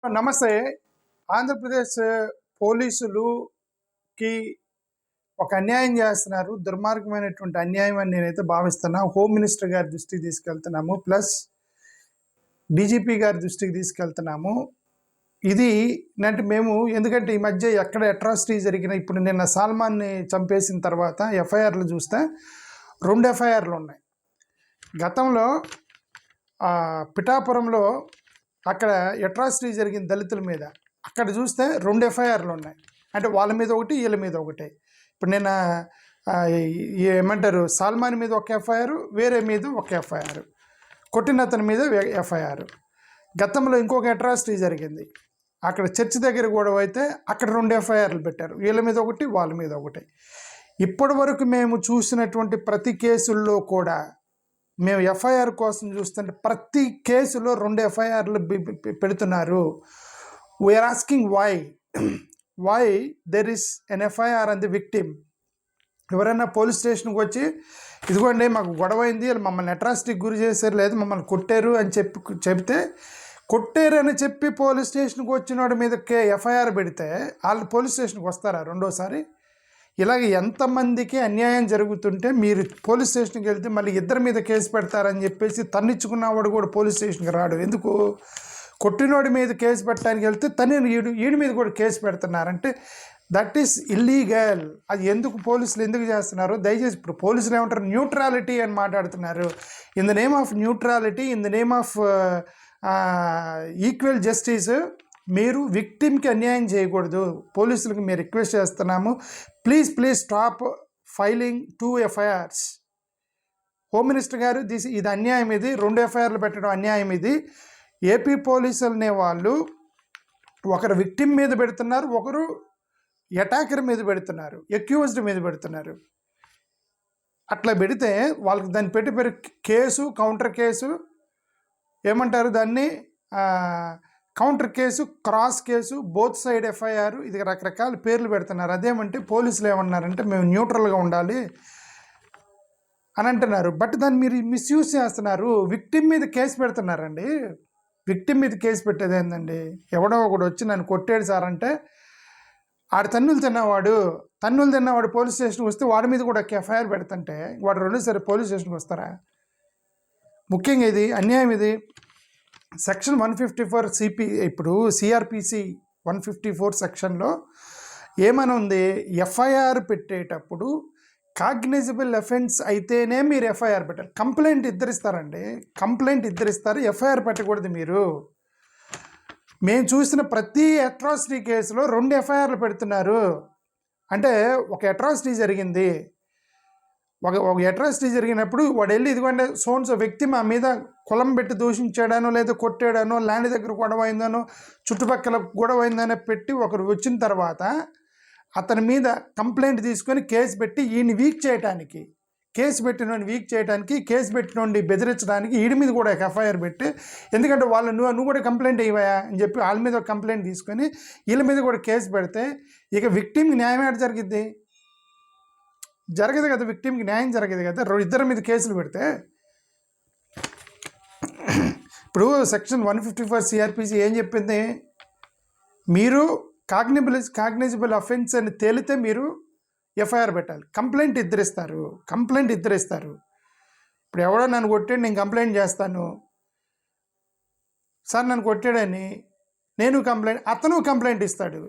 నమస్తే. ఆంధ్రప్రదేశ్ పోలీసులుకి ఒక అన్యాయం చేస్తున్నారు. దుర్మార్గమైనటువంటి అన్యాయం అని నేనైతే భావిస్తున్నా. హోమ్ మినిస్టర్ గారి దృష్టికి తీసుకెళ్తున్నాము. ప్లస్ డీజీపీ గారి దృష్టికి తీసుకెళ్తున్నాము. ఇది మేము ఎందుకంటే ఈ మధ్య ఎక్కడ అట్రాసిటీ జరిగిన ఇప్పుడు నిన్న సల్మాన్ని చంపేసిన తర్వాత ఎఫ్ఐఆర్లు చూస్తే 2 ఎఫ్ఐఆర్లు ఉన్నాయి. గతంలో పిఠాపురంలో అక్కడ అట్రాసిటీ జరిగిన దళితుల మీద అక్కడ చూస్తే 2 ఎఫ్ఐఆర్లు ఉన్నాయి. అంటే వాళ్ళ మీద ఒకటి, వీళ్ళ మీద ఒకటి. ఇప్పుడు నిన్న ఏమంటారు, సల్మాన్ మీద ఒక ఎఫ్ఐఆర్, వేరే మీద ఒక ఎఫ్ఐఆర్, కొట్టిన అతని మీద ఎఫ్ఐఆర్. గతంలో ఇంకొక అట్రాసిటీ జరిగింది, అక్కడ చర్చి దగ్గర గొడవ అయితే అక్కడ 2 ఎఫ్ఐఆర్లు పెట్టారు, వీళ్ళ మీద ఒకటి, వాళ్ళ మీద ఒకటి. ఇప్పటి వరకు మేము చూసినటువంటి ప్రతి కేసుల్లో కూడా మేము ఎఫ్ఐఆర్ కోసం చూస్తుంటే ప్రతి కేసులో 2 ఎఫ్ఐఆర్లు పెడుతున్నారు. We are asking why there is an FIR on the victim. ఎవరైనా పోలీస్ స్టేషన్కి వచ్చి ఇదిగోండి మాకు గొడవ అయింది, మమ్మల్ని అట్రాసిటీకి గురి చేశారు, లేదు మమ్మల్ని కొట్టారు అని చెప్తే కొట్టారని చెప్పి పోలీస్ స్టేషన్కి వచ్చిన వాడి మీద ఎఫ్ఐఆర్ పెడితే వాళ్ళు పోలీస్ స్టేషన్కి వస్తారా రెండోసారి? ఇలాగ ఎంతమందికి అన్యాయం జరుగుతుంటే మీరు పోలీస్ స్టేషన్కి వెళ్తే మళ్ళీ ఇద్దరి మీద కేసు పెడతారని చెప్పేసి తన్నిచ్చుకున్నవాడు కూడా పోలీస్ స్టేషన్కి రాడు. ఎందుకు? కొట్టినోడి మీద కేసు పెట్టడానికి వెళ్తే ఈడి మీద కూడా కేసు పెడుతున్నారంటే దట్ ఈస్ ఇల్లీగల్. అది ఎందుకు పోలీసులు ఎందుకు చేస్తున్నారు? దయచేసి ఇప్పుడు పోలీసులు ఏమంటారు, న్యూట్రాలిటీ అని మాట్లాడుతున్నారు. In the name of neutrality, in the name of equal justice మీరు విక్టిమ్కి అన్యాయం చేయకూడదు. పోలీసులకు మేము రిక్వెస్ట్ చేస్తున్నాము, please stop filing 2 FIRs. Home minister గారు ఇది అన్యాయం, ఇది 2 ఎఫ్ఐఆర్లు పెట్టడం అన్యాయం. ఇది ఏపీ పోలీసులు అనే వాళ్ళు ఒకరు విక్టిమ్ మీద పెడుతున్నారు, ఒకరు అటాకర్ మీద పెడుతున్నారు, అక్యూజ్డ్ మీద పెడుతున్నారు. అట్లా పెడితే వాళ్ళకి దాన్ని పెట్టి కేసు, కౌంటర్ కేసు ఏమంటారు దాన్ని, counter case, cross case, both side FIR, ఇది రకరకాల పేర్లు పెడుతున్నారు. అదేమంటే పోలీసులు ఏమన్నారంటే మేము న్యూట్రల్గా ఉండాలి అని అంటున్నారు. బట్ దాన్ని మీరు మిస్యూజ్ చేస్తున్నారు. విక్టిమ్ మీద కేసు పెడుతున్నారండి. విక్టిమ్ మీద కేసు పెట్టేది ఏంటండి? ఎవడో ఒకడు వచ్చి నన్ను కొట్టాడు సార్ అంటే తన్నులు తిన్నవాడు పోలీస్ స్టేషన్కి వస్తే వాడి మీద కూడా ఎఫ్ఐఆర్ పెడుతుంటే వాడు రెండోసారి పోలీస్ స్టేషన్కి వస్తారా? ముఖ్యంగా ఇది అన్యాయం. ఇది సెక్షన్ 154 ఇప్పుడు సిఆర్పిసి 154 సెక్షన్లో ఏమని ఉంది, ఎఫ్ఐఆర్ పెట్టేటప్పుడు కాగ్నిజబుల్ అఫెన్స్ అయితేనే మీరు ఎఫ్ఐఆర్ పెట్టాలి. కంప్లైంట్ ఇద్దరిస్తారండి, కంప్లైంట్ ఇద్దరిస్తారు, ఎఫ్ఐఆర్ పెట్టకూడదు. మేము చూసిన ప్రతి అట్రాసిటీ కేసులో 2 ఎఫ్ఐఆర్లు పెడుతున్నారు. అంటే ఒక అట్రాసిటీ జరిగింది, ఒక అట్రాసిటీ జరిగినప్పుడు వాడు వెళ్ళి ఇదిగోండి సోన్స్ వ్యక్తి మా మీద కులం పెట్టి దూషించాడానో, లేదా కొట్టాడానో, ల్యాండ్ దగ్గర గొడవ అయిందనో, చుట్టుపక్కల గొడవ అయిందనో పెట్టి ఒకరు వచ్చిన తర్వాత అతని మీద కంప్లైంట్ తీసుకొని కేసు పెట్టి ఈయన కేసు పెట్టినోడిని బెదిరించడానికి ఈడి మీద కూడా ఎఫ్ఐఆర్ పెట్టి, ఎందుకంటే వాళ్ళు నువ్వు కూడా కంప్లైంట్ అయ్యాయా అని చెప్పి వాళ్ళ మీద ఒక కంప్లైంట్ తీసుకొని వీళ్ళ మీద కూడా కేసు పెడితే ఇక విక్టిమ్కి న్యాయం ఏడ జరగదు కదా, విక్టిమ్కి న్యాయం జరగదు కదా. ఇద్దరి మీద కేసులు పెడితే ఇప్పుడు సెక్షన్ 154 సిఆర్పిసి ఏం చెప్పింది, మీరు కాగ్నిజబుల్ అఫెన్స్ అని తేలితే మీరు ఎఫ్ఐఆర్ పెట్టాలి. కంప్లైంట్ ఇద్దరిస్తారు. ఇప్పుడు ఎవడో నన్ను కొట్టాడు, నేను కంప్లైంట్ చేస్తాను సార్, నన్ను కొట్టాడని నేను అతను కంప్లైంట్ ఇస్తాడు.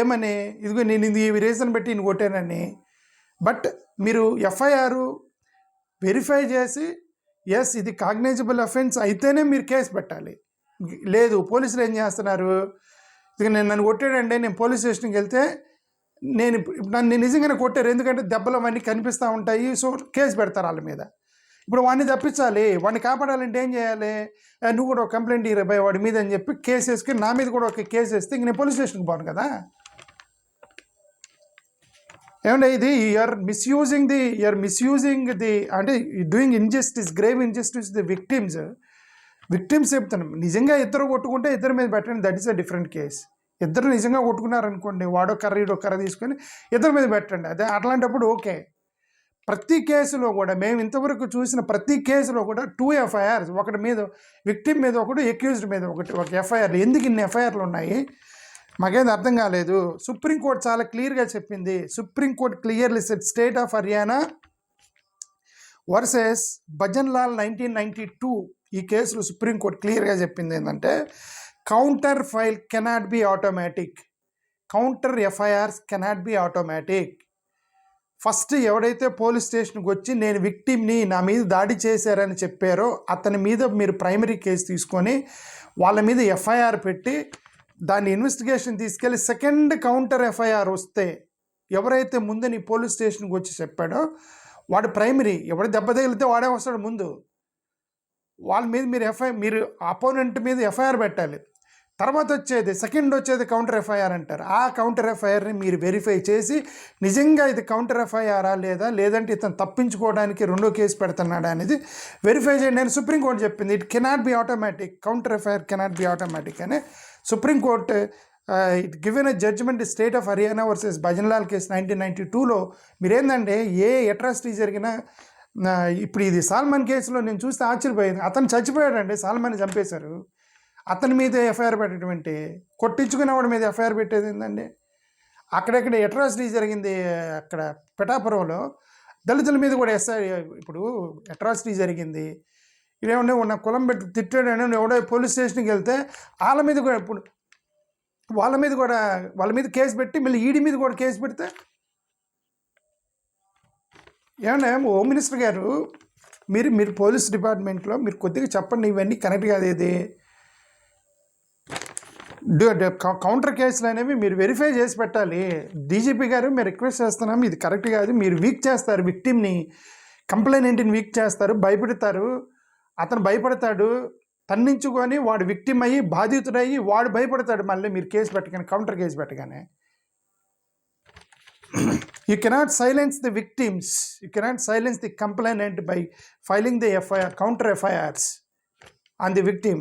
ఏమని, ఇదిగో నేను ఈ రీజన్ పెట్టి నేను కొట్టానని. బట్ మీరు ఎఫ్ఐఆర్ వెరిఫై చేసి ఎస్ ఇది కాగ్నైజబుల్ అఫెన్స్ అయితేనే మీరు కేసు పెట్టాలి. లేదు, పోలీసులు ఏం చేస్తున్నారు, ఇక నన్ను కొట్టాడంటే నేను పోలీస్ స్టేషన్కి వెళ్తే నన్ను నిజంగానే కొట్టారు, ఎందుకంటే దెబ్బలు అవన్నీ కనిపిస్తూ ఉంటాయి, సో కేసు పెడతారు వాళ్ళ మీద. ఇప్పుడు వాడిని తప్పించాలి, వాడిని కాపాడాలంటే ఏం చేయాలి, నువ్వు కూడా ఒక కంప్లైంట్ ఇరవై వాడి మీద అని చెప్పి కేసు వేసుకుని నా మీద కూడా ఒక కేసు వేస్తే ఇంక నేను పోలీస్ స్టేషన్కి పోను కదా. ఏమంటే ఇది యూఆర్ మిస్యూజింగ్ ది అంటే doing injustice, grave injustice the victims చెప్తున్నాం. నిజంగా ఇద్దరు కొట్టుకుంటే ఇద్దరి మీద పెట్టండి, that is a different case. ఇద్దరు నిజంగా కొట్టుకున్నారనుకోండి, వాడో కర్ర ఈడో కర్ర తీసుకొని ఇద్దరి మీద పెట్టండి, అదే అట్లాంటప్పుడు ఓకే. ప్రతి కేసులో కూడా మేము ఇంతవరకు చూసిన ప్రతి కేసులో కూడా 2 ఎఫ్ఐఆర్స్, ఒకటి మీద విక్టిమ్ మీద ఒకటి, అక్యూజ్డ్ మీద ఒకటి, ఒక ఎఫ్ఐఆర్. ఎందుకు ఇన్ని ఎఫ్ఐఆర్లు ఉన్నాయి మాకేం అర్థం కాలేదు. సుప్రీంకోర్టు చాలా క్లియర్గా చెప్పింది. Supreme court clearly set state of Haryana versus Bhajan Lal 1992 ఈ కేసులో సుప్రీంకోర్టు క్లియర్గా చెప్పింది ఏంటంటే counter file cannot be automatic, counter FIRs cannot be automatic. First ఎవడైతే పోలీస్ స్టేషన్కి వచ్చి నేను విక్టిమ్ని, నా మీద దాడి చేశారని చెప్పారో అతని మీద మీరు ప్రైమరీ కేసు తీసుకొని వాళ్ళ మీద ఎఫ్ఐఆర్ పెట్టి దాన్ని ఇన్వెస్టిగేషన్ తీసుకెళ్ళి సెకండ్ కౌంటర్ ఎఫ్ఐఆర్ వస్తే ఎవరైతే ముందు నీ పోలీస్ స్టేషన్కి వచ్చి చెప్పాడో వాడు ప్రైమరీ, ఎవడు దెబ్బ తగిలితే వాడే వస్తాడు ముందు, వాళ్ళ మీద మీరు అపోనెంట్ మీద ఎఫ్ఐఆర్ పెట్టాలి. తర్వాత సెకండ్ వచ్చేది కౌంటర్ ఎఫ్ఐఆర్ అంటారు. ఆ కౌంటర్ ఎఫ్ఐఆర్ని మీరు వెరిఫై చేసి నిజంగా ఇది కౌంటర్ ఎఫ్ఐఆరా లేదంటే ఇతను తప్పించుకోవడానికి రెండో కేసు పెడుతున్నాడా అనేది వెరిఫై చేయండి. నేను సుప్రీంకోర్టు చెప్పింది it cannot be automatic, counter FIR cannot be automatic అని supreme court it given a judgement state of Haryana versus Bhajan Lal case 1992లో. మీరేందంటే ఏ అట్రాసిటీ జరిగినా ఇప్పుడు ఇది సాల్మన్ కేసులో నేను చూస్తే ఆశ్చర్యపోయింది. అతను చచ్చిపోయాడండి, సాల్మన్ చంపేశారు. అతని మీద ఎఫ్ఐఆర్ పెట్టేటువంటి కొట్టించుకునేవాడి మీద ఎఫ్ఐఆర్ పెట్టేది ఏంటండి? అక్కడెక్కడ అట్రాసిటీ జరిగింది, అక్కడ పిఠాపురంలో దళితుల మీద కూడా ఇప్పుడు అట్రాసిటీ జరిగింది. ఇదేమన్నా ఉన్న కులం పెట్టి తిట్టాడని ఎవడో పోలీస్ స్టేషన్కి వెళ్తే వాళ్ళ మీద కూడా ఇప్పుడు వాళ్ళ మీద కేసు పెట్టి మళ్ళీ ఈడీ మీద కూడా కేసు పెడితే ఏమన్నా హోమ్ మినిస్టర్ గారు మీరు పోలీస్ డిపార్ట్మెంట్లో మీరు కొద్దిగా చెప్పండి, ఇవన్నీ కరెక్ట్ కాదు. ఇది కౌంటర్ కేసులు అనేవి మీరు వెరిఫై చేసి పెట్టాలి. డీజీపీ గారు మేము రిక్వెస్ట్ చేస్తున్నాము, ఇది కరెక్ట్ కాదు. మీరు వీక్ చేస్తారు విక్టిమ్ని, కంప్లైనెంట్ని వీక్ చేస్తారు, భయపెడతారు. అతను భయపడతాడు, తన్నించుకొని వాడు విక్టిమ్ అయ్యి బాధితుడయ్యి వాడు భయపడతాడు. మళ్ళీ మీరు కేసు పెట్టగానే, కౌంటర్ కేసు పెట్టగానే you cannot silence the victims, you cannot silence the complainant by filing the FIR, counter FIRs on the victim.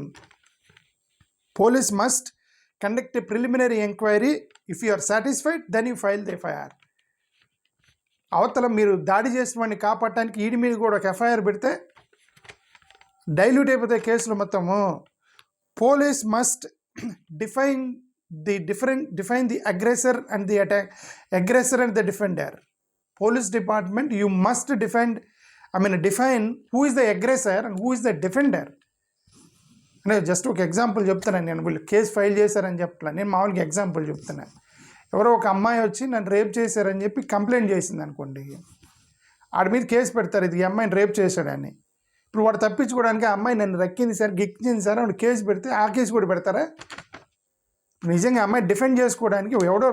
Police must conduct a preliminary inquiry. If you are satisfied, then you file the FIR. అవతల మీరు దాడి చేసిన వాడిని కాపాడటానికి ఈడి మీద కూడా ఒక ఎఫ్ఐఆర్ పెడితే డైల్యూట్ అయిపోతాయి కేసులు మొత్తము. Police must define the aggressor and the aggressor and the defender. Police department, you must define who is the aggressor and who is the defender. అంటే జస్ట్ ఒక ఎగ్జాంపుల్ చెప్తున్నాను. నేను వీళ్ళు కేసు ఫైల్ చేశారని చెప్పలే, నేను మామూలుగా ఎగ్జాంపుల్ చెప్తున్నాను. ఎవరో ఒక అమ్మాయి వచ్చి నన్ను రేప్ చేశారని చెప్పి కంప్లైంట్ చేసింది అనుకోండి, ఆడి మీద కేసు పెడతారు, ఇది అమ్మాయిని రేప్ చేశాడని. ఇప్పుడు వాడు తప్పించుకోవడానికి ఆ అమ్మాయి నన్ను రక్కింది సార్, గిక్కింది సార్ వాడు కేసు పెడితే ఆ కేసు కూడా పెడతారా? నిజంగా అమ్మాయి డిఫెండ్ చేసుకోవడానికి ఎవడు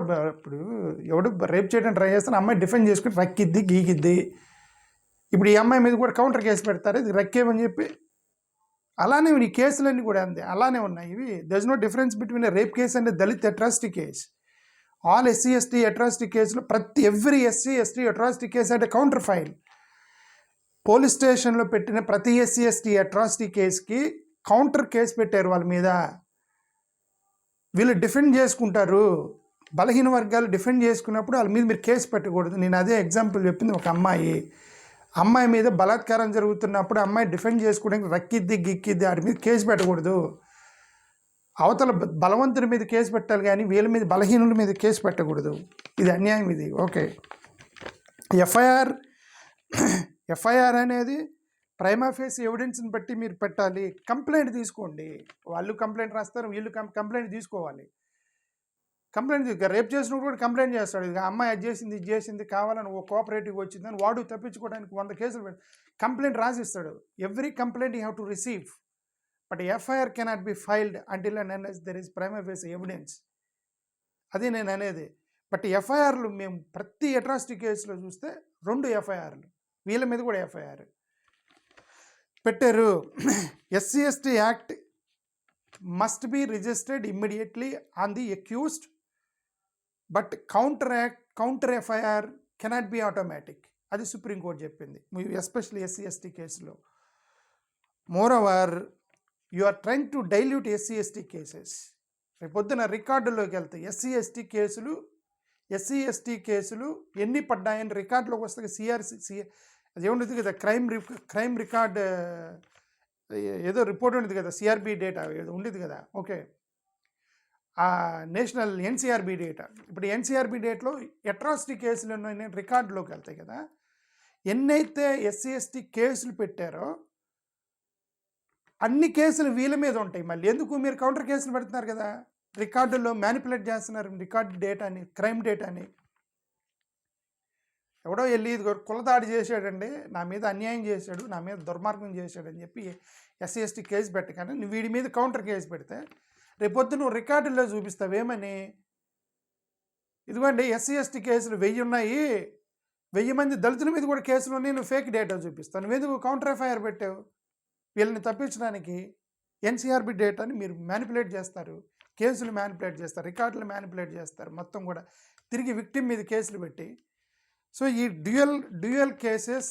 రేప్ చేయడానికి ట్రై చేస్తాను, అమ్మాయి డిఫెండ్ చేసుకుని రక్కిద్ది గీకిద్ది. ఇప్పుడు ఈ అమ్మాయి మీద కూడా కౌంటర్ కేసు పెడతారు, ఇది రక్కేమని చెప్పి. అలానే ఈ కేసులన్నీ కూడా అంతే, అలానే ఉన్నాయి ఇవి. There is no difference between a rape case and Dalit atrocity case. All SC ST atrocity కేసులో every SC ST atrocity case అంటే కౌంటర్ ఫైల్. పోలీస్ స్టేషన్లో పెట్టిన ప్రతి ఎస్సీ ఎస్టీ అట్రాసిటీ కేసుకి కౌంటర్ కేసు పెట్టారు వాళ్ళ మీద. వీళ్ళు డిఫెండ్ చేసుకుంటారు, బలహీన వర్గాలు డిఫెండ్ చేసుకున్నప్పుడు వాళ్ళ మీద మీరు కేసు పెట్టకూడదు. నేను అదే ఎగ్జాంపుల్ చెప్పింది. ఒక అమ్మాయి మీద బలాత్కారం జరుగుతున్నప్పుడు అమ్మాయి డిఫెండ్ చేసుకోవడానికి రక్కిద్ది గిక్కిద్ది, వాడి మీద కేసు పెట్టకూడదు. అవతల బలవంతుడి మీద కేసు పెట్టాలి కానీ వీళ్ళ మీద బలహీనుల మీద కేసు పెట్టకూడదు. ఇది అన్యాయం ఇది. ఓకే, ఎఫ్ఐఆర్ అనేది ప్రైమా ఫేస్ ఎవిడెన్స్ని బట్టి మీరు పెట్టాలి. కంప్లైంట్ తీసుకోండి, వాళ్ళు కంప్లైంట్ రాస్తారు, వీళ్ళు కంప్లైంట్ తీసుకోవాలి. కంప్లైంట్ రేప్ చేసినప్పుడు కూడా కంప్లైంట్ చేస్తాడు, ఇక అమ్మాయి అది చేసింది కావాలని ఓ కోఆపరేటివ్ వచ్చిందని వాడు తప్పించుకోవడానికి 100 కేసులు కంప్లైంట్ రాసిస్తాడు. Every complaint you have to receive, but FIR cannot be filed until and unless there is prima facie evidence. అది నేను అనేది. బట్ ఎఫ్ఐఆర్లు మేము ప్రతి అట్రాసిటీ కేసులో చూస్తే 2 ఎఫ్ఐఆర్లు, వీళ్ళ మీద కూడా ఎఫ్ఐఆర్ పెట్టారు. SC ST act must be registered immediately on the accused, but counter FIR cannot be automatic. అది సుప్రీంకోర్టు చెప్పింది, ఎస్పెషల్లీ ఎస్సీ ఎస్టీ కేసులో. Moreover you are trying to dilute SC ST cases. రేపు పొద్దున రికార్డుల్లోకి వెళ్తాయి ఎస్సీ ఎస్టీ కేసులు SC ST కేసులు ఎన్ని పడ్డాయని రికార్డులోకి వస్తే అది ఏముండదు కదా, క్రైమ్ రికార్డ్ ఏదో రిపోర్ట్ ఉండేది కదా, సిఆర్బి డేటా ఏదో ఉండేది కదా. ఓకే, ఆ నేషనల్ ఎన్సీఆర్బి డేటా. ఇప్పుడు ఎన్సీఆర్బి డేట్లో అట్రాసిటీ కేసులు ఉన్న రికార్డులోకి వెళ్తాయి కదా. ఎన్నైతే ఎస్సీ ఎస్టీ కేసులు పెట్టారో అన్ని కేసులు వీళ్ళ మీద ఉంటాయి. మళ్ళీ ఎందుకు మీరు కౌంటర్ కేసులు పెడుతున్నారు కదా, రికార్డుల్లో మ్యానిపులేట్ చేస్తున్నారు రికార్డు డేటాని, క్రైమ్ డేటాని. ఎవడో వెళ్ళి కులదాడి చేశాడండి, నా మీద అన్యాయం చేశాడు, నా మీద దుర్మార్గం చేశాడు అని చెప్పి ఎస్సీ ఎస్టీ కేసు పెట్టగానే నువ్వు వీడి మీద కౌంటర్ కేసు పెడితే రేపొద్దు నువ్వు రికార్డుల్లో చూపిస్తావేమని, ఇదిగోండి ఎస్సీ ఎస్టీ కేసులు 1000 ఉన్నాయి, 1000 మంది దళితుల మీద కూడా కేసులు ఉన్నాయి, నువ్వు ఫేక్ డేటా చూపిస్తావు, నువ్వెందుకు కౌంటర్ ఎఫ్ఐఆర్ పెట్టావు? వీళ్ళని తప్పించడానికి ఎన్సీఆర్బి డేటాని మీరు మ్యానిపులేట్ చేస్తారు, కేసులు మ్యానిపులేట్ చేస్తారు, రికార్డులు మ్యానిపులేట్ చేస్తారు, మొత్తం కూడా తిరిగి విక్టిమ్ మీద కేసులు పెట్టి. సో ఈ dual cases,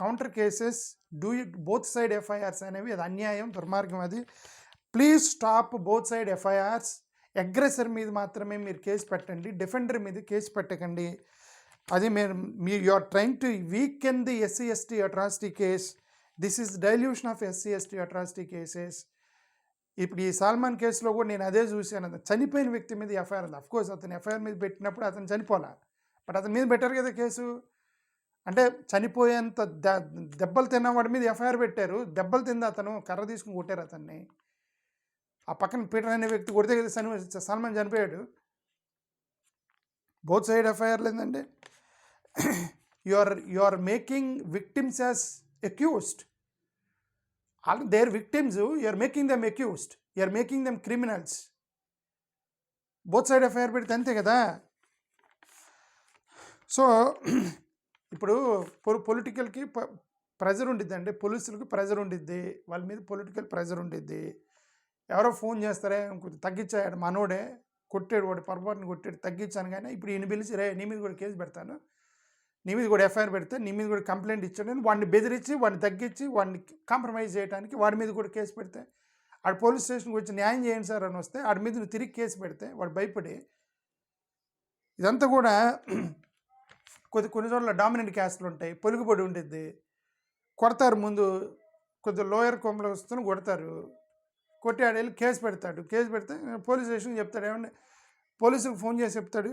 counter cases, both side FIRs అనేవి అది అన్యాయం, దుర్మార్గం. అది please stop both side FIRs. Aggressor మీద మాత్రమే మీరు కేసు పెట్టండి, డిఫెండర్ మీద కేసు పెట్టకండి. అది మీరు you are trying to weaken the SC ST atrocity case. This is dilution of SC ST atrocity cases. ఇప్పుడు ఈ సల్మాన్ కేసులో కూడా నేను అదే చూశాను, చనిపోయిన వ్యక్తి మీద ఎఫ్ఐఆర్ ఉంది. అఫ్కోర్స్ అతను ఎఫ్ఐఆర్ మీద పెట్టినప్పుడు అతను చనిపోలే, బట్ అతని మీద పెట్టారు కదా కేసు. అంటే చనిపోయేంత దెబ్బలు తిన్నవాడి మీద ఎఫ్ఐఆర్ పెట్టారు, దెబ్బలు తింది అతను, కర్ర తీసుకుని కొట్టారు అతన్ని. ఆ పక్కన పీటర్ అనే వ్యక్తి కొడితే కదా సల్మాన్ చనిపోయాడు. బోత్ సైడ్ ఎఫ్ఐఆర్ లేదండి. You are making victims as accused. They are victims, you are making them accused, you are making them criminals. Both side FIR పెడితే అంతే కదా. సో ఇప్పుడు పొలిటికల్కి ప్రెజర్ ఉండిద్ది అండి, పోలీసులకి ప్రెజర్ ఉండిద్ది, వాళ్ళ మీద పొలిటికల్ ప్రెజర్ ఉండిద్ది. ఎవరో ఫోన్ చేస్తారే, కొంచెం తగ్గించాడు మనోడే, కొట్టాడు, వాడు పొరపాటుని కొట్టాడు, తగ్గించాను. కానీ ఇప్పుడు ఈయన పిలిచి రే నీ మీద కూడా కేసు పెడతాను, నీ మీద కూడా ఎఫ్ఐఆర్ పెడితే, నీ మీద కూడా కంప్లైంట్ ఇచ్చాడని వాడిని బెదిరించి, వాడిని తగ్గించి, వాడిని కాంప్రమైజ్ చేయడానికి వాడి మీద కూడా కేసు పెడితే, ఆడు పోలీస్ స్టేషన్కి వచ్చి న్యాయం చేయండి సార్ అని వస్తే ఆడి మీద నువ్వు తిరిగి కేసు పెడితే వాడు భయపడి. ఇదంతా కూడా కొన్ని చోట్ల డామినెంట్ క్యాస్ట్లు ఉంటాయి, పొలుగుబడి ఉంటుంది, కొడతారు. ముందు కొద్దిగా లోయర్ కొమ్మలు వస్తున్న కొడతారు, కొట్టి ఆడ వెళ్ళి కేసు పెడతాడు. కేసు పెడితే పోలీస్ స్టేషన్కి చెప్తాడు, ఏమన్నా పోలీసులకు ఫోన్ చేసి చెప్తాడు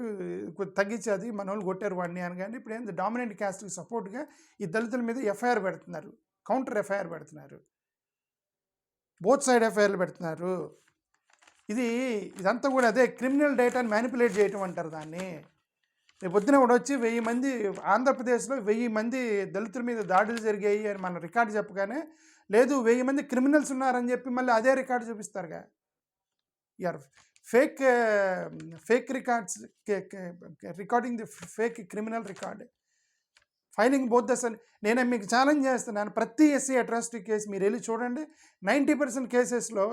కొద్ది తగ్గించేది మన వాళ్ళు కొట్టారు వాడిని అని. కానీ ఇప్పుడు ఏంది డామినెంట్ క్యాస్ట్కి సపోర్ట్గా ఈ దళితుల మీద ఎఫ్ఐఆర్ పెడుతున్నారు, కౌంటర్ ఎఫ్ఐఆర్ పెడుతున్నారు, బోత్ సైడ్ ఎఫ్ఐఆర్లు పెడుతున్నారు. ఇదంతా కూడా అదే క్రిమినల్ డేటాని మ్యానిపులేట్ చేయటం అంటారు దాన్ని. రేపు పొద్దున కూడా వచ్చి 1000 మంది ఆంధ్రప్రదేశ్లో 1000 మంది దళితుల మీద దాడులు జరిగాయి అని మన రికార్డు చెప్పగానే, లేదు 1000 మంది క్రిమినల్స్ ఉన్నారని చెప్పి మళ్ళీ అదే రికార్డు చూపిస్తారుగా. యార్ fake records, recording the fake criminal record, filing both the son. నేను మీకు ఛాలెంజ్ చేస్తున్నాను, ప్రతి ఎస్సీ అట్రాసిటీ కేసు మీరు వెళ్ళి చూడండి, 90% కేసెస్లో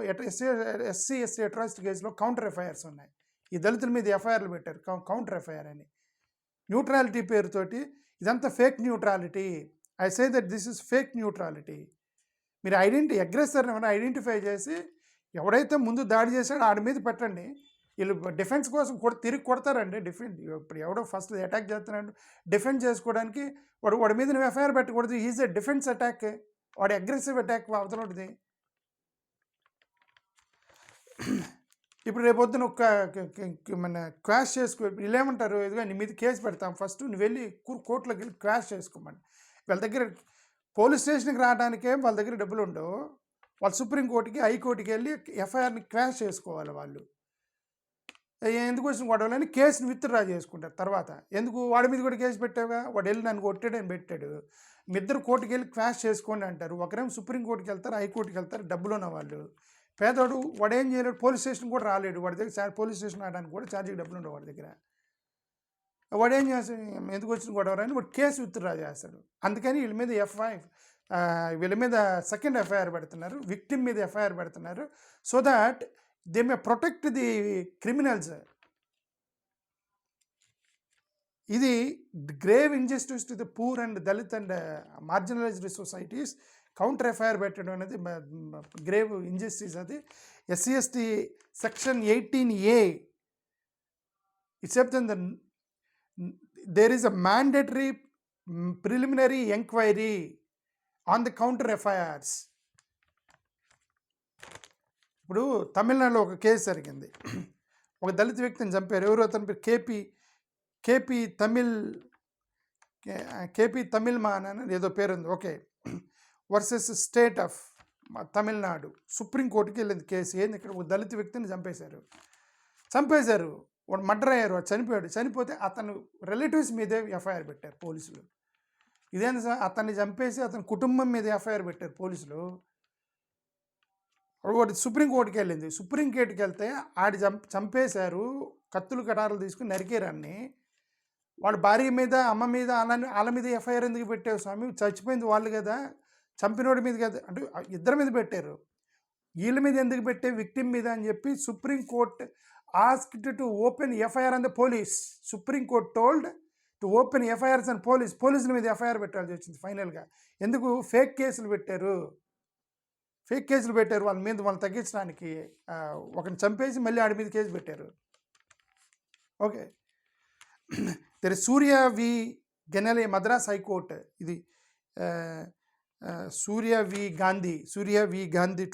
ఎస్సీ ఎస్టీ అట్రాసిటీ కేసులో కౌంటర్ ఎఫ్ఐఆర్స్ ఉన్నాయి. ఈ దళితుల మీద ఎఫ్ఐఆర్లు పెట్టారు, కౌంటర్ ఎఫ్ఐఆర్ అని న్యూట్రాలిటీ పేరుతోటి. ఇదంతా fake neutrality. I say that this is fake neutrality. మీరు అగ్రెసర్ని ఏమైనా ఐడెంటిఫై చేసి ఎవడైతే ముందు దాడి చేశాడో ఆడి మీద పెట్టండి. వీళ్ళు డిఫెన్స్ కోసం తిరిగి కొడతారండి. ఇప్పుడు ఎవడో ఫస్ట్ అటాక్ చేస్తున్నాడు, డిఫెన్స్ చేసుకోవడానికి వాడి మీద నువ్వు ఎఫ్ఐఆర్ పెట్టకూడదు. ఈజ్ ఎ డిఫెన్స్ అటాక్, వాడి అగ్రెసివ్ అటాక్ అవతలది. ఇప్పుడు రేపొద్దున మన క్వాష్ చేసుకో, వీళ్ళు ఏమంటారు, ఇదిగా నీ మీద కేసు పెడతాం, ఫస్ట్ నువ్వు వెళ్ళి కోర్టులోకి వెళ్ళి క్వాష్ చేసుకోమని. వాళ్ళ దగ్గర పోలీస్ స్టేషన్కి రావడానికే వాళ్ళ దగ్గర డబ్బులు ఉండవు, వాళ్ళు సుప్రీంకోర్టుకి హైకోర్టుకి వెళ్ళి ఎఫ్ఐఆర్ని క్వాష్ చేసుకోవాలి. వాళ్ళు ఎందుకు వచ్చిన గొడవలని కేసుని విత్డ్రా చేసుకుంటారు. తర్వాత ఎందుకు వాడి మీద కూడా కేసు పెట్టావుగా, వాడు వెళ్ళి నన్ను కొట్టాడు అని పెట్టాడు, మీ ఇద్దరు కోర్టుకి వెళ్ళి క్వాష్ చేసుకోండి అంటారు. ఒకరేమో సుప్రీంకోర్టుకి వెళ్తారు, హైకోర్టుకి వెళ్తారు, డబ్బులు ఉన్న వాళ్ళు. పేదవాడు వాడు ఏం చేయలేడు, పోలీస్ స్టేషన్ కూడా రాలేడు, వాడి దగ్గర పోలీస్ స్టేషన్ రావడానికి కూడా ఛార్జీకి డబ్బులు ఉండవు వాడి దగ్గర. వాడు ఏం చేస్తాడు, ఎందుకు వచ్చిన గొడవ అని వాడు కేసు విత్డ్రా చేస్తాడు. అందుకని వీళ్ళ మీద సెకండ్ ఎఫ్ఐఆర్ పెడుతున్నారు, విక్టిమ్ మీద ఎఫ్ఐఆర్ పెడుతున్నారు, so that they may protect the criminals. ఇది grave injustice to the poor and Dalit and marginalised societies. Counter FIR పెట్టడం అనేది గ్రేవ్ ఇంజస్టిస్. అది SC ST section 18A. It చెప్తుంది there is a mandatory preliminary enquiry on the counter FIRs. ఇప్పుడు తమిళనాడులో ఒక case జరిగింది. ఒక దళిత వ్యక్తిని చంపారు. ఎవరు అతని పేరు కేపీ తమిళ్ మాన్ అని ఏదో పేరు ఉంది. Okay, versus state of Tamil Nadu. సుప్రీంకోర్టుకి వెళ్ళింది కేసు. ఏంది, ఇక్కడ ఒక దళిత వ్యక్తిని చంపేశారు. వాడు మర్డర్ అయ్యారు, వాడు చనిపోయాడు. చనిపోతే అతను రిలేటివ్స్ మీదే ఎఫ్ఐఆర్ పెట్టారు పోలీసులు. ఇదేంటి సార్, అతన్ని చంపేసి అతని కుటుంబం మీద ఎఫ్ఐఆర్ పెట్టారు పోలీసులు. వాడు సుప్రీంకోర్టుకి వెళ్ళింది. సుప్రీంకోర్టుకి వెళ్తే ఆడి చంపేశారు, కత్తులు కటారులు తీసుకుని నరికేరాన్ని. వాడు భార్య మీద, అమ్మ మీద, వాళ్ళ మీద ఎఫ్ఐఆర్ ఎందుకు పెట్టారు స్వామి? చచ్చిపోయింది వాళ్ళు కదా, చంపినోడి మీద కదా, అంటే ఇద్దరి మీద పెట్టారు. వీళ్ళ మీద ఎందుకు పెట్టే, విక్టిమ్ మీద అని చెప్పి supreme court asked to open FIR on the police. Supreme court told to open FIRs and పోలీసుల మీద ఎఫ్ఐఆర్ పెట్టాల్సి వచ్చింది ఫైనల్గా. ఎందుకు? ఫేక్ కేసులు పెట్టారు వాళ్ళ మీద, వాళ్ళని తగ్గించడానికి. ఒకరిని చంపేసి మళ్ళీ ఆడి మీద కేసు పెట్టారు. ఓకే, తెర సూర్య వి గెనెలే మద్రాస్ హైకోర్టు. ఇది సూర్య వి గాంధీ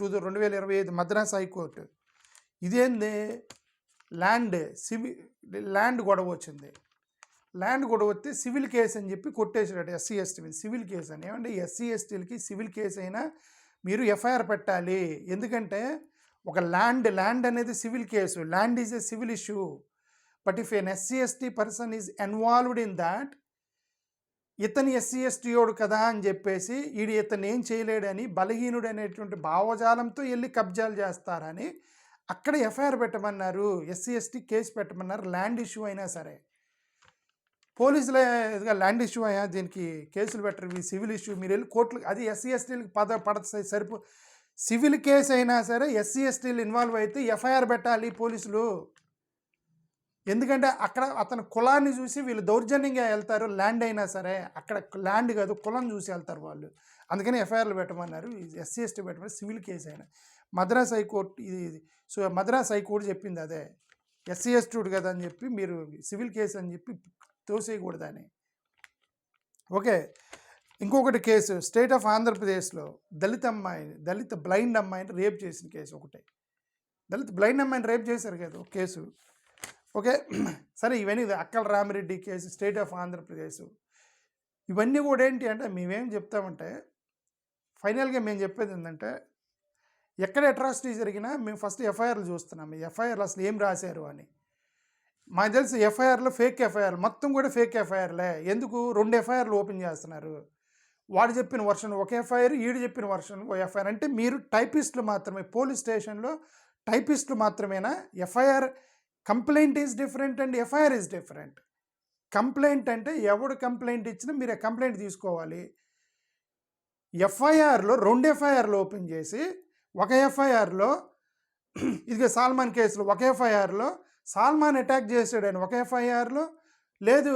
2025 మద్రాస్ హైకోర్టు. ఇదేంది, ల్యాండ్ గొడవ వచ్చింది. ల్యాండ్ గొడవ వస్తే సివిల్ కేసు అని చెప్పి కొట్టేసాడు ఎస్సీ ఎస్టీ మీద. సివిల్ కేసు అని ఏమంటే ఎస్సీ ఎస్టీలకి సివిల్ కేసు అయినా మీరు ఎఫ్ఐఆర్ పెట్టాలి. ఎందుకంటే ఒక ల్యాండ్ అనేది civil case. Land is a civil issue. But if an SC ST person is involved in that, ఇతని ఎస్సీ ఎస్టీయోడు కదా అని చెప్పేసి ఇతను ఏం చేయలేడని, బలహీనుడు అనేటువంటి భావజాలంతో వెళ్ళి కబ్జాలు చేస్తారని అక్కడ ఎఫ్ఐఆర్ పెట్టమన్నారు. ఎస్సీ ఎస్టీ కేసు పెట్టమన్నారు. ల్యాండ్ ఇష్యూ అయినా సరే పోలీసులే ల్యాండ్ ఇష్యూ అయ్యా, దీనికి కేసులు పెట్టరు, ఈ సివిల్ ఇష్యూ, మీరు వెళ్ళి కోర్టులు, అది ఎస్సీ ఎస్టీలకు పడతాయి సరిపో. సివిల్ కేసు అయినా సరే ఎస్సీ ఎస్టీలు ఇన్వాల్వ్ అయితే ఎఫ్ఐఆర్ పెట్టాలి పోలీసులు. ఎందుకంటే అక్కడ అతని కులాన్ని చూసి వీళ్ళు దౌర్జన్యంగా వెళ్తారు. ల్యాండ్ అయినా సరే అక్కడ ల్యాండ్ కాదు, కులం చూసి వెళ్తారు వాళ్ళు. అందుకని ఎఫ్ఐఆర్లు పెట్టమన్నారు. ఎస్సీ ఎస్టీ పెట్టమన్నారు. సివిల్ కేసు అయినా Madras high court so Madras high court చెప్పింది అదే, ఎస్సీ ఎస్టీడు కదా అని చెప్పి మీరు సివిల్ కేసు అని చెప్పి తోసేయకూడదని. ఓకే, ఇంకొకటి కేసు స్టేట్ ఆఫ్ ఆంధ్రప్రదేశ్లో దళిత బ్లైండ్ అమ్మాయిని రేప్ చేసిన కేసు ఒకటే. దళిత బ్లైండ్ అమ్మాయిని రేప్ చేశారు కదా ఒక కేసు. ఓకే, సరే, ఇవన్నీ అక్కల Ramireddy case state of Andhra Pradesh. ఇవన్నీ కూడా ఏంటి అంటే మేమేం చెప్తామంటే, ఫైనల్గా మేము చెప్పేది ఏంటంటే, ఎక్కడ అట్రాసిటీ జరిగినా మేము ఫస్ట్ ఎఫ్ఐఆర్లు చూస్తున్నాము. ఎఫ్ఐఆర్లు అసలు ఏం రాశారు అని. మాకు తెలిసి ఎఫ్ఐఆర్లో ఫేక్ ఎఫ్ఐఆర్ మొత్తం కూడా ఫేక్ ఎఫ్ఐఆర్లే. ఎందుకు 2 ఎఫ్ఐఆర్లు ఓపెన్ చేస్తున్నారు? వాడు చెప్పిన వర్షన్ ఒక ఎఫ్ఐఆర్, ఈడు చెప్పిన వర్షన్ ఒక ఎఫ్ఐఆర్. అంటే మీరు టైపిస్టులు మాత్రమే, పోలీస్ స్టేషన్లో టైపిస్టులు మాత్రమేనా? FIR complaint is different and FIR is different. Complaint అంటే ఎవడు కంప్లైంట్ ఇచ్చినా మీరు ఆ కంప్లైంట్ తీసుకోవాలి. ఎఫ్ఐఆర్లో 2 ఎఫ్ఐఆర్లు ఓపెన్ చేసి, ఒక ఎఫ్ఐఆర్లో ఇది సాల్మాన్ కేసులో ఒక ఎఫ్ఐఆర్లో సాల్మాన్ అటాక్ చేసాడని ఒక ఎఫ్ఐఆర్లో, లేదు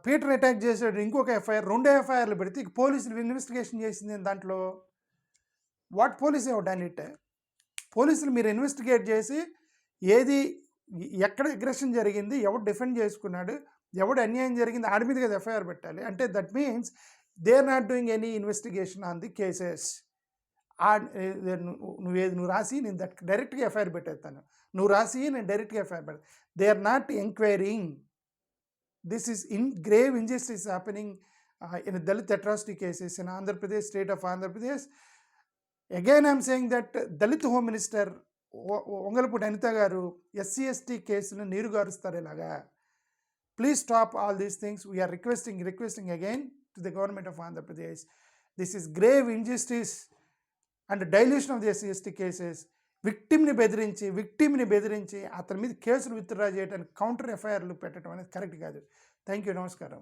పీటర్ అటాక్ చేసాడు ఇంకొక ఎఫ్ఐఆర్, 2 ఎఫ్ఐఆర్లు పెడితే పోలీసులు ఇన్వెస్టిగేషన్ చేసింది దాంట్లో. వాట్ పోలీస్ ఎవరు డన్ ఇట్? పోలీసులు మీరు ఇన్వెస్టిగేట్ చేసి ఏది ఎక్కడ అగ్రెషన్ జరిగింది, ఎవడు డిఫెండ్ చేసుకున్నాడు, ఎవడు అన్యాయం జరిగింది, ఆడి మీద కదా ఎఫ్ఐఆర్ పెట్టాలి. అంటే that means they are not doing any investigation on the cases. నువ్వు రాసి నేను డైరెక్ట్గా ఎఫ్ఐఆర్ పెట్టేస్తాను, నువ్వు రాసి నేను డైరెక్ట్గా ఎఫ్ఐఆర్ పెడతాను. They are not enquiring. This is grave injustice happening in Dalit atrocity cases in Andhra Pradesh, state of Andhra Pradesh. Again, I am saying that Dalit Home Minister Ongalapudi Anita garu SC ST కేసును నీరు గారుస్తారు ఇలాగా. Please stop all these things. We are requesting again to the government of Andhra Pradesh. This is grave injustice and dilution of the SC ST cases. విక్టిమ్ని బెదిరించి అతని మీద కేసులు withdraw చేయడానికి counter ఎఫ్ఐఆర్లు పెట్టడం అనేది కరెక్ట్ కాదు. థ్యాంక్ యూ, నమస్కారం.